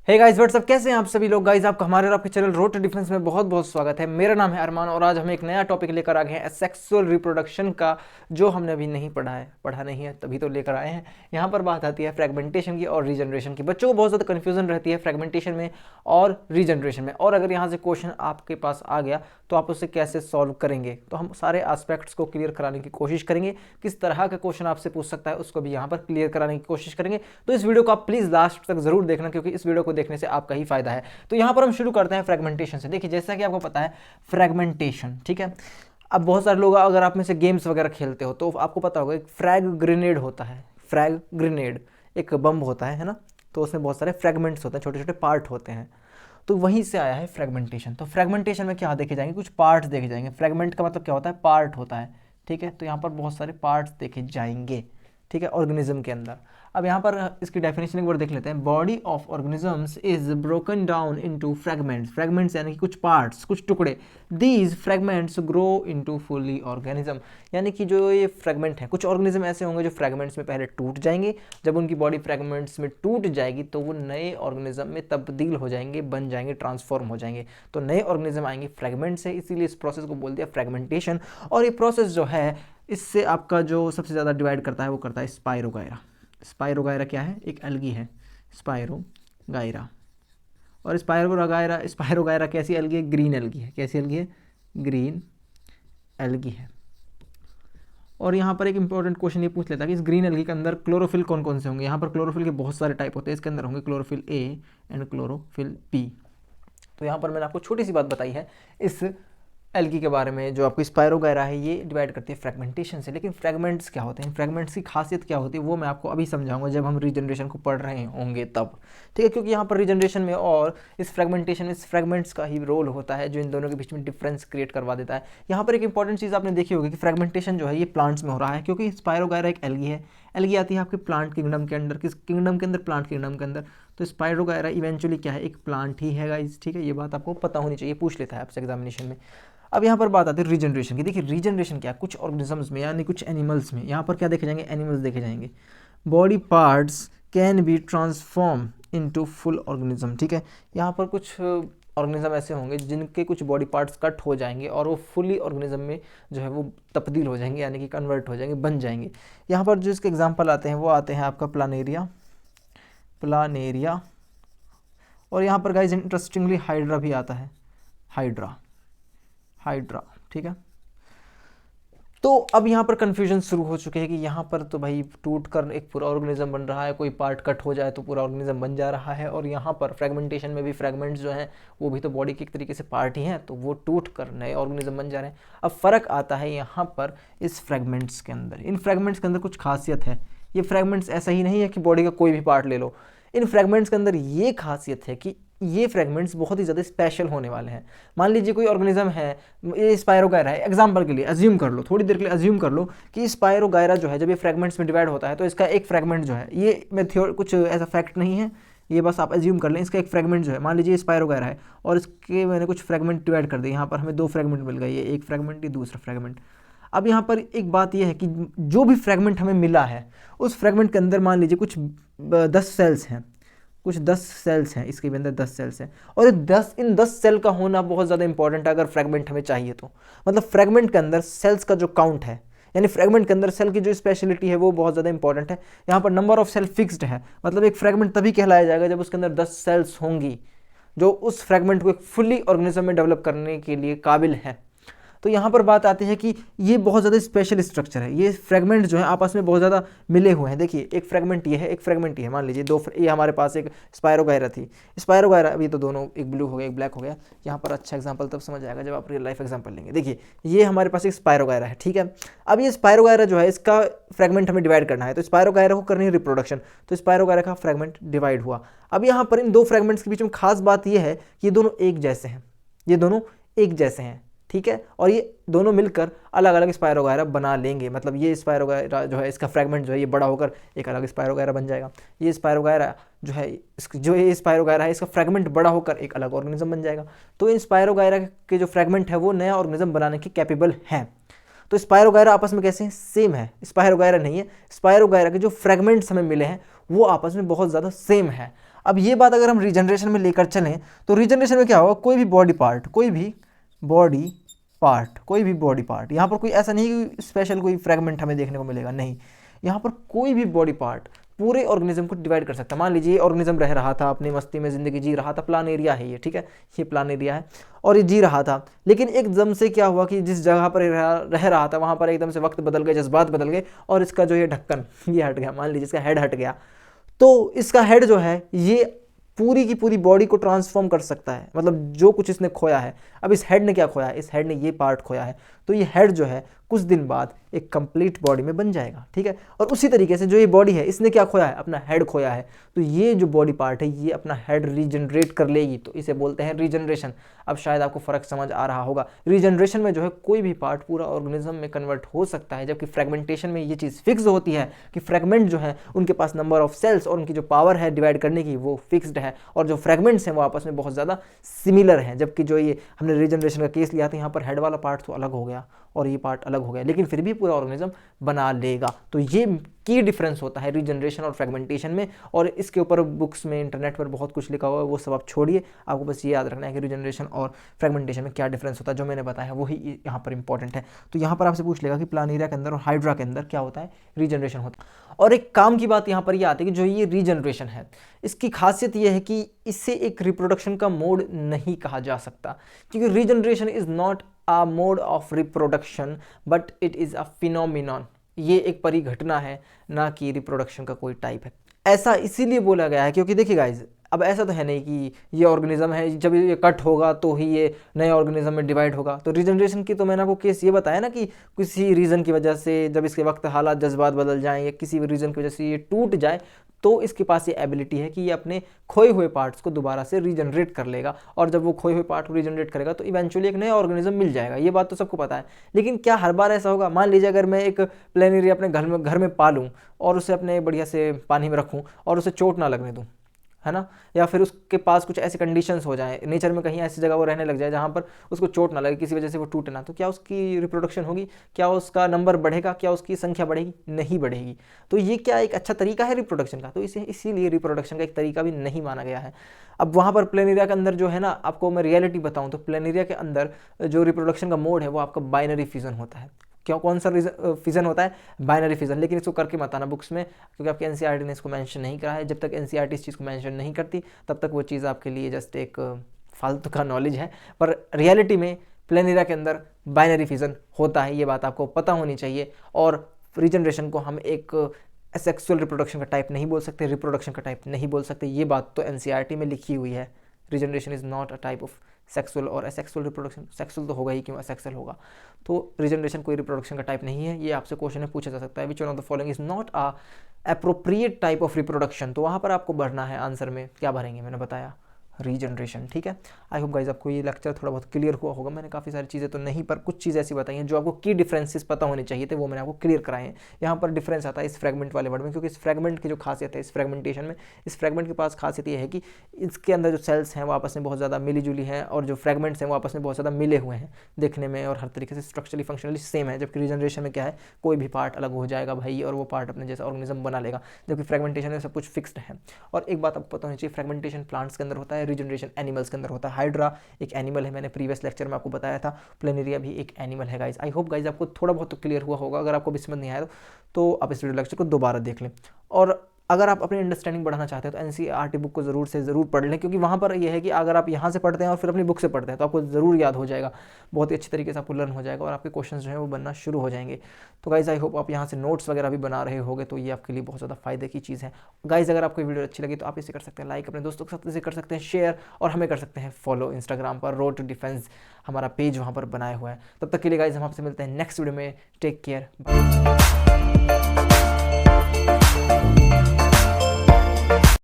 Hey guys what's up, कैसे हैं आप सभी लोग। गाइस आपका हमारे और आपके चैनल रोड टू डिफरेंस में बहुत बहुत स्वागत है। मेरा नाम है अरमान और आज हम एक नया टॉपिक लेकर आ गए हैं सेक्सुअल रिप्रोडक्शन का, जो हमने अभी नहीं पढ़ा नहीं है, तभी तो लेकर आए हैं। यहाँ पर बात आती है फ्रेगमेंटेशन की और रीजनरेशन की। बच्चों को बहुत ज़्यादा कन्फ्यूजन रहती है फ्रेगमेंटेशन में और रीजनरेशन में, और अगर यहाँ से क्वेश्चन आपके पास आ गया तो आप उसे कैसे सॉल्व करेंगे। तो हम सारे एस्पेक्ट्स को क्लियर कराने की कोशिश करेंगे। किस तरह का क्वेश्चन आपसे पूछ सकता है उसको भी यहाँ पर क्लियर कराने की कोशिश करेंगे। तो इस वीडियो को आप प्लीज़ लास्ट तक जरूर देखना, क्योंकि इस वीडियो को देखने से आपका ही फायदा है। तो यहाँ पर हम शुरू करते हैं फ्रेगमेंटेशन से। देखिए, जैसा कि आपको पता है फ्रेगमेंटेशन, ठीक है। अब बहुत सारे लोग, अगर आप में से गेम्स वगैरह खेलते हो तो आपको पता होगा एक फ्रैग ग्रेनेड होता है। फ्रैग ग्रेनेड एक बम होता है ना, तो उसमें बहुत सारे फ्रेगमेंट्स होते हैं, छोटे छोटे पार्ट होते हैं। तो वहीं से आया है फ्रेगमेंटेशन। तो फ्रेगमेंटेशन में क्या देखे जाएंगे, कुछ पार्ट्स देखे जाएंगे। फ्रेगमेंट का मतलब क्या होता है, पार्ट होता है, ठीक है। तो यहाँ पर बहुत सारे पार्ट्स देखे जाएंगे, ठीक है, ऑर्गेनिज्म के अंदर। अब यहाँ पर इसकी डेफिनेशन एक बार देख लेते हैं। Body of organisms is broken down into fragments. Fragments यानी कि कुछ पार्ट्स, कुछ टुकड़े। These fragments grow into fully organism, यानी कि जो ये फ्रेगमेंट है, कुछ ऑर्गेनिज्म ऐसे होंगे जो फ्रेगमेंट्स में पहले टूट जाएंगे। जब उनकी बॉडी फ्रेगमेंट्स में टूट जाएगी तो वो नए ऑर्गेनिज्म में तब्दील हो जाएंगे, बन जाएंगे, ट्रांसफॉर्म हो जाएंगे। तो नए ऑर्गेनिज्म आएंगे फ्रेगमेंट से, इसीलिए इस प्रोसेस को बोल दिया फ्रेगमेंटेशन। और ये प्रोसेस जो है, इससे आपका जो सबसे ज़्यादा डिवाइड करता है वो करता है स्पाइरोगायरा। स्पाइरोगायरा क्या है, एक एल्गी है, स्पाइरोगायरा। और स्पाइरोगायरा कैसी एल्गी है, ग्रीन एल्गी है। कैसी एल्गी है, ग्रीन एल्गी है। और यहाँ पर एक इंपॉर्टेंट क्वेश्चन ये पूछ लेता है कि इस ग्रीन एल्गी के अंदर क्लोरोफिल कौन कौन से होंगे। यहाँ पर क्लोरोफिल के बहुत सारे टाइप होते हैं, इसके अंदर होंगे chlorophyll a and chlorophyll b. तो यहाँ पर मैंने आपको छोटी सी बात बताई है इस एल्गी के बारे में। जो आपको स्पाइरोगायरा है ये डिवाइड करती है फ्रेगमेंटेशन से। लेकिन फ्रेगमेंट्स क्या होते हैं, फ्रेगमेंट्स की खासियत क्या होती है, वो मैं आपको अभी समझाऊंगा जब हम रीजनरेशन को पढ़ रहे होंगे तब, ठीक है। क्योंकि यहाँ पर रीजनरेशन में और इस फ्रेगमेंटेशन, इस फ्रेगमेंट्स का ही रोल होता है जो इन दोनों के बीच में डिफरेंस क्रिएट करवा देता है। यहाँ पर एक इंपॉर्टेंट चीज़ आपने देखी होगी कि फ्रेगमेंटेशन जो है ये प्लांट्स में हो रहा है, क्योंकि स्पाइरोगायरा एक एल्गी है। एल्गी आती है आपके प्लांट किंगडम के अंदर। किस किंगडम के अंदर, प्लांट किंगडम के अंदर। तो स्पाइरोगायरा इवेंचुअली क्या है, एक प्लांट ही है गाइस, ठीक है। ये बात आपको पता होनी चाहिए, पूछ लेता है आपसे एग्जामिनेशन में। अब यहाँ पर बात आती है रीजनरेशन की। देखिए रीजनरेशन क्या है, कुछ ऑर्गेनिजम्स में यानी कुछ एनिमल्स में, यहाँ पर क्या देखे जाएंगे, एनिमल्स देखे जाएंगे। Body parts can be transform into full organism, ठीक है। यहाँ पर कुछ ऑर्गेनिज्म ऐसे होंगे जिनके कुछ बॉडी पार्ट्स कट हो जाएंगे और वो फुली ऑर्गेनिज्म में जो है वो तब्दील हो जाएंगे, यानी कि कन्वर्ट हो जाएंगे, बन जाएंगे। यहाँ पर जो इसके एग्जाम्पल आते हैं वो आते हैं आपका प्लानेरिया। और यहाँ पर गाइज इंटरेस्टिंगली हाइड्रा भी आता है, हाइड्रा, ठीक है। तो अब यहाँ पर कन्फ्यूजन शुरू हो चुके हैं कि यहाँ पर तो भाई टूट कर एक पूरा ऑर्गेनिज्म बन रहा है, कोई पार्ट कट हो जाए तो पूरा ऑर्गेनिज्म बन जा रहा है। और यहाँ पर फ्रेगमेंटेशन में भी फ्रेगमेंट्स जो हैं वो भी तो बॉडी के एक तरीके से पार्ट ही हैं, तो वो टूट कर नए ऑर्गेनिज्म बन जा रहे हैं। अब फ़र्क आता है यहाँ पर इस फ्रेगमेंट्स के अंदर। इन फ्रेगमेंट्स के अंदर कुछ खासियत है। ये फ्रेगमेंट्स ऐसा ही नहीं है कि बॉडी का कोई भी पार्ट ले लो। इन फ्रेगमेंट्स के अंदर ये खासियत है कि ये फ्रेगमेंट्स बहुत ही ज़्यादा स्पेशल होने वाले हैं। मान लीजिए कोई ऑर्गेनिज्म है, ये स्पाइरोगायरा है, एग्जांपल के लिए अज्यूम कर लो, थोड़ी देर के लिए अज्यूम कर लो कि स्पाइरोगायरा जो है जब ये फ्रेगमेंट्स में डिवाइड होता है तो इसका एक फ्रेगमेंट जो है, ये मैं कुछ ऐसा फैक्ट नहीं है, ये बस आप अज्यूम कर लें, इसका एक फ्रेगमेंट जो है, मान लीजिए स्पाइरोगायरा है और इसके मैंने कुछ फ्रेगमेंट डिवाइड कर दिए। यहाँ पर हमें 2 फ्रेगमेंट मिल गए, ये एक फ्रेगमेंट, ये दूसरा फ्रेगमेंट। अब यहाँ पर एक बात यह है कि जो भी फ्रेगमेंट हमें मिला है उस फ्रेगमेंट के अंदर मान लीजिए कुछ 10 सेल्स हैं, कुछ 10 सेल्स हैं, इसके भी अंदर 10 सेल्स हैं। और इन 10 सेल का होना बहुत ज़्यादा इंपॉर्टेंट है अगर फ्रेगमेंट हमें चाहिए तो। मतलब फ्रेगमेंट के अंदर सेल्स का जो काउंट है, यानी फ्रेगमेंट के अंदर सेल की जो स्पेशलिटी है वो बहुत ज़्यादा इंपॉर्टेंट है। यहाँ पर नंबर ऑफ सेल फिक्स्ड है, मतलब एक फ्रेगमेंट तभी कहलाया जाएगा जब उसके अंदर 10 सेल्स होंगी जो उस फ्रेगमेंट को एक फुली ऑर्गेनिज्म में डेवलप करने के लिए काबिल है। तो यहाँ पर बात आती है कि ये बहुत ज़्यादा स्पेशल स्ट्रक्चर है। ये फ्रेगमेंट जो है आपस में बहुत ज़्यादा मिले हुए हैं। देखिए, एक फ्रेगमेंट ये है, एक फ्रेगमेंट ये है। मान लीजिए ये हमारे पास एक स्पाइरोगायरा थी, स्पाइरोगायरा, अभी तो दोनों, एक ब्लू हो गया एक ब्लैक हो गया। यहाँ पर अच्छा एग्जाम्पल तब समझ आएगा जब आप रियल लाइफ एग्जाम्पल लेंगे। देखिए, ये हमारे पास एक स्पाइरोगायरा है, ठीक है। अब ये स्पाइरोगायरा जो है इसका फ्रेगमेंट हमें डिवाइड करना है, तो स्पाइरोगायरा को करनी है रिप्रोडक्शन, तो स्पाइरोगायरा का फ्रेगमेंट डिवाइड हुआ। अब यहाँ पर इन 2 फ्रेगमेंट्स के बीच में खास बात यह है कि ये दोनों एक जैसे हैं, ये दोनों एक जैसे हैं, ठीक है। और ये दोनों मिलकर अलग अलग स्पाइरोगायरा बना लेंगे। मतलब ये स्पाइरोगायरा जो है इसका फ्रेगमेंट जो है ये बड़ा होकर एक अलग स्पाइरोगायरा बन जाएगा। ये स्पाइरोगायरा जो है, ये स्पाइरोगायरा है, इसका फ्रेगमेंट बड़ा होकर एक अलग ऑर्गेनिज्म बन जाएगा। तो इन स्पाइरोगायरा के जो फ्रेगमेंट है वो नया ऑर्गेनिज्म बनाने के कैपेबल हैं। तो स्पाइरोगायरा आपस में कैसे हैं, सेम है। स्पाइरोगायरा नहीं है, स्पाइरोगायरा के जो फ्रेगमेंट्स हमें मिले हैं वो आपस में बहुत ज़्यादा सेम है। अब ये बात अगर हम रीजनरेशन में लेकर चलें तो रीजनरेशन में क्या होगा, कोई भी बॉडी पार्ट, यहाँ पर कोई ऐसा नहीं कि स्पेशल कोई फ्रेगमेंट हमें देखने को मिलेगा, नहीं, यहाँ पर कोई भी बॉडी पार्ट पूरे ऑर्गेनिज्म को डिवाइड कर सकता है। मान लीजिए ऑर्गेनिज्म रह रहा था, अपनी मस्ती में ज़िंदगी जी रहा था, प्लान एरिया है ये, ठीक है, ये प्लान एरिया है और ये जी रहा था, लेकिन एकदम से क्या हुआ कि जिस जगह पर रह रहा था वहाँ पर एकदम से वक्त बदल गए, जज्बात बदल गए और इसका जो ये ढक्कन ये हट गया, मान लीजिए इसका हेड हट गया, तो इसका हेड जो है ये पूरी की पूरी बॉडी को ट्रांसफॉर्म कर सकता है, मतलब जो कुछ इसने खोया है। अब इस हेड ने क्या खोया है, इस हेड ने ये पार्ट खोया है, तो ये हेड जो है कुछ दिन बाद एक कंप्लीट बॉडी में बन जाएगा, ठीक है। और उसी तरीके से जो ये बॉडी है इसने क्या खोया है, अपना हेड खोया है, तो ये जो बॉडी पार्ट है ये अपना हेड रीजनरेट कर लेगी, तो इसे बोलते हैं रीजनरेशन। अब शायद आपको फर्क समझ आ रहा होगा, रीजनरेशन में जो है कोई भी पार्ट पूरा ऑर्गेनिज्म में कन्वर्ट हो सकता है, जबकि फ्रेगमेंटेशन में ये चीज़ फिक्स होती है कि फ्रेगमेंट जो है उनके पास नंबर ऑफ सेल्स और उनकी जो पावर है डिवाइड करने की वो फिक्स्ड है, और जो फ्रेगमेंट्स हैं वो आपस में बहुत ज़्यादा सिमिलर हैं। जबकि जो ये हमने रीजनरेशन का केस लिया था, यहाँ पर हेड वाला पार्ट तो अलग हो गया और ये पार्ट अलग हो गया, लेकिन फिर भी पूरा ऑर्गेनिज्म बना लेगा। तो ये की डिफरेंस होता है रीजनरेशन और फ्रेगमेंटेशन में, और इसके ऊपर बुक्स में इंटरनेट पर बहुत कुछ लिखा हुआ है, वो सब आप छोड़िए, आपको बस ये याद रखना है कि रीजनरेशन और फ्रेगमेंटेशन में क्या डिफरेंस होता है, जो मैंने बताया है वही यहाँ पर इंपॉर्टेंट है। तो यहाँ पर आपसे पूछ लेगा कि प्लानेरिया के अंदर और हाइड्रा के अंदर क्या होता है, रीजनरेशन होता है। और एक काम की बात यहाँ पर ये आती है कि जो ये रीजनरेशन है इसकी खासियत ये है कि इससे एक रिप्रोडक्शन का मोड नहीं कहा जा सकता, क्योंकि regeneration is not a mode of reproduction but it is a phenomenon. ये एक परिघटना है, ना कि रिप्रोडक्शन का कोई टाइप है। ऐसा इसीलिए बोला गया है क्योंकि देखिए गाइज, अब ऐसा तो है नहीं कि ये ऑर्गेनिज्म है, जब ये कट होगा तो ही ये नए ऑर्गेनिज्म में डिवाइड होगा। तो रीजनरेशन की तो मैंने आपको केस ये बताया ना कि किसी रीज़न की वजह से, जब इसके वक्त हालात जज्बात बदल जाएं या किसी भी रीज़न की वजह से ये टूट जाए, तो इसके पास ये एबिलिटी है कि ये अपने खोए हुए पार्ट्स को दोबारा से रीजनरेट कर लेगा, और जब वो खोए हुए पार्ट को रीजनरेट करेगा तो इवेंचुअली एक नया ऑर्गेनिज्म मिल जाएगा। ये बात तो सबको पता है, लेकिन क्या हर बार ऐसा होगा? मान लीजिए अगर मैं एक प्लेनेरिया अपने घर में पालूँ और उसे अपने बढ़िया से पानी में रखूँ और उसे चोट ना लगने दूँ, है ना, या फिर उसके पास कुछ ऐसे कंडीशंस हो जाएं, नेचर में कहीं ऐसी जगह वो रहने लग जाए जहाँ पर उसको चोट ना लगे, किसी वजह से वो टूटे ना, तो क्या उसकी रिप्रोडक्शन होगी? क्या उसका नंबर बढ़ेगा? क्या उसकी संख्या बढ़ेगी? नहीं बढ़ेगी। तो ये क्या एक अच्छा तरीका है रिप्रोडक्शन का? तो इसीलिए रिप्रोडक्शन का एक तरीका भी नहीं माना गया है। अब वहाँ पर प्लेनेरिया के अंदर जो है ना, आपको मैं रियलिटी बताऊँ तो प्लेनेरिया के अंदर जो रिप्रोडक्शन का मोड है वो आपका बाइनरी फ्यूजन होता है। क्या कौन सा फिजन होता है? Binary fission. लेकिन इसको करके मत आना बुक्स में, क्योंकि आपके एनसीईआरटी ने इसको मेंशन नहीं करा है। जब तक एनसीईआरटी इस चीज़ को मेंशन नहीं करती तब तक वो चीज़ आपके लिए जस्ट एक फालतू का नॉलेज है। पर रियलिटी में प्लेनेरिया के अंदर बाइनरी फिजन होता है, ये बात आपको पता होनी चाहिए। और रीजनरेशन को हम एक सेक्सुअल रिप्रोडक्शन का टाइप नहीं बोल सकते, रिप्रोडक्शन का टाइप नहीं बोल सकते, ये बात तो एनसीईआरटी में लिखी हुई है। Regeneration is not a type of sexual और असेक्सुअल रिप्रोडक्शन। सेक्सुअल तो होगा ही, क्यों असेक्सुअल होगा? तो रीजनरेशन कोई रिप्रोडक्शन का टाइप नहीं है। ये आपसे क्वेश्चन में पूछा जा सकता है, which one of the following is not a appropriate type of reproduction. तो वहाँ पर आपको भरना है आंसर में, क्या भरेंगे? मैंने बताया रीजनरेशन, ठीक है। आई होप गाइज आपको ये लेक्चर थोड़ा बहुत क्लियर हुआ होगा। मैंने काफ़ी सारी चीज़ें तो नहीं, पर कुछ चीज़ें ऐसी बताई हैं जो आपको की डिफरेंसेस पता होने चाहिए थे, वो मैंने आपको क्लियर कराए हैं। यहाँ पर डिफरेंस आता है इस फ्रेगमेंट वाले वर्ड में, क्योंकि इस फ्रेगमेंट की जो खासियत है, इस फ्रेगमेंटेशन में, इस फ्रेगमेंट के पास खासियत ये है कि इसके अंदर जो सेल्स हैं वो आपस में बहुत ज़्यादा मिली जुली हैं, और जो फ्रेगमेंट्स हैं वो आपस में बहुत ज़्यादा मिले हुए हैं देखने में, और हर तरीके से स्ट्रक्चरली फंक्शनली सेम है। जबकि रीजनरेशन में क्या है, कोई भी पार्ट अलग हो जाएगा भाई, और वो पार्ट अपने जैसा ऑर्गेनिज्म बना लेगा। जबकि फ्रेगमेंटेशन में सब कुछ फिक्स्ड है। और एक बात आपको पता होनी चाहिए, फ्रेगमेंटेशन प्लांट्स के अंदर होता है, रीजनरेशन एनिमल्स के अंदर होता है। हाइड्रा एक एनिमल है, मैंने प्रीवियस लेक्चर में आपको बताया था। प्लेनेरिया भी एक एनिमल है गाइज। आई होप गाइज आपको थोड़ा बहुत तो क्लियर हुआ होगा। अगर आपको भी समझ नहीं आया तो आप इस वीडियो लेक्चर को दोबारा देख लें। और अगर आप अपनी अंडरस्टैंडिंग बढ़ाना चाहते हैं तो एनसीईआरटी बुक को ज़रूर से ज़रूर पढ़ लें, क्योंकि वहाँ पर यह है कि अगर आप यहाँ से पढ़ते हैं और फिर अपनी बुक से पढ़ते हैं तो आपको ज़रूर याद हो जाएगा, बहुत ही अच्छी तरीके से आपको लर्न हो जाएगा, और आपके क्वेश्चंस जो हैं वो बनना शुरू हो जाएंगे। तो गाइज़ आई होप आप यहाँ से नोट्स वगैरह भी बना रहे होगे, तो ये आपके लिए बहुत ज़्यादा फायदे की चीज़ है। गाइज़ अगर आपको वीडियो अच्छी लगी तो आप इसे कर सकते हैं लाइक, अपने दोस्तों के साथ इसे कर सकते हैं शेयर, और हमें कर सकते हैं फॉलो इंस्टाग्राम पर। रोड टू डिफेंस हमारा पेज वहाँ पर बनाया हुआ है। तब तक के लिए गाइज़ हम आपसे मिलते हैं नेक्स्ट वीडियो में। Take care, bye.